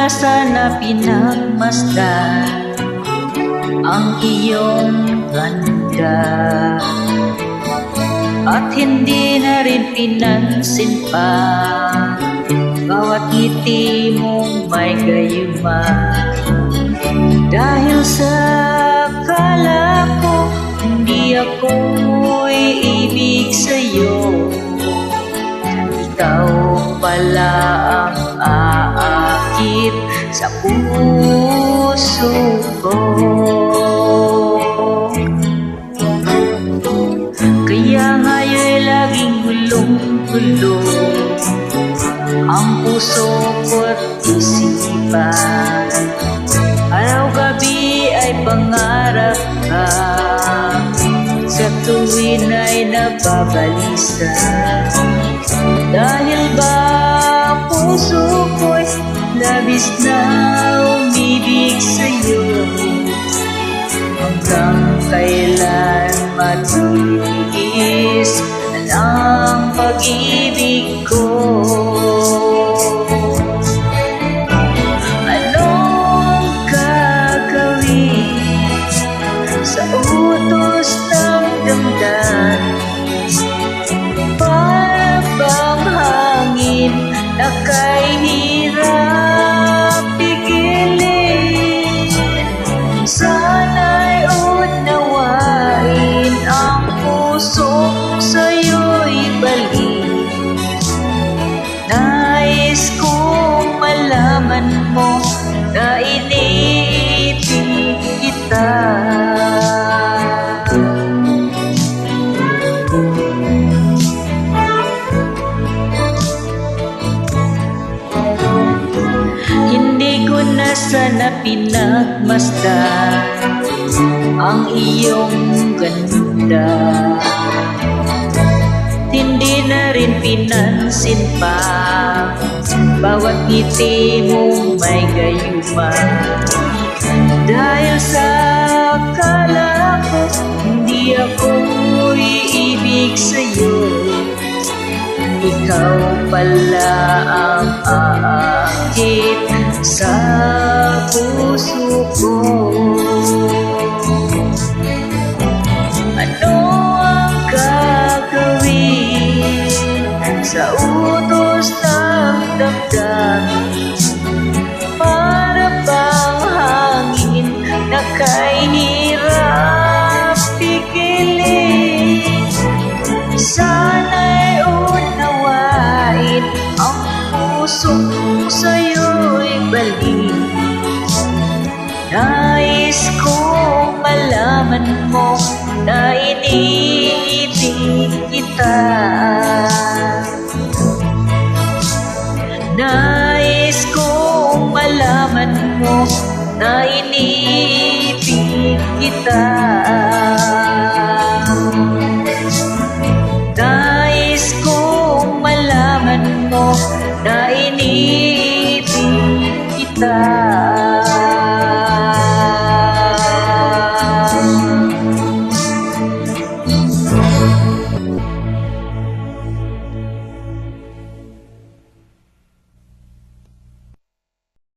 na sana pinagmasdan ang iyong ganda, at hindi na rin pinansin pa bawat ngiti mong may gayuma. Dahil sa akala ko hindi ako'y ibig sa'yo, ikaw pala ang aakit sa puso ko. Kaya ngayon'y laging gulong-gulong ang puso ko't isipan. Araw-gabi ay pangarap ka, sa tuwin ay nababalisa. Dahil ba ang puso ko'y labis na umibig sa'yo, hanggang kailan matiis ang pag-ibig ko. Anong gagawin sa utos ng damdamin? Para bang hangin na kay hirap pigilin? Sana'y unawain ang puso sa'yo'y balik. Nais kong malaman mo na iniibig kita. Hindi ko na sana pinagmasdan ang iyong ganda, hindi na rin pinansin pa bawat ngiti mong may gayuma. Dahil sa akala ko hindi ako'y ibig sa'yo, ikaw pala ang aakit sa puso ko. Ano ang gagawin sa utos ng damdamin? Para bang hangin na kay hirap pigilin? Sana'y unawain ang puso sa'yo'y balik. Nais kong malaman mo na iniibig kita. Nais kong malaman mo na iniibig kita.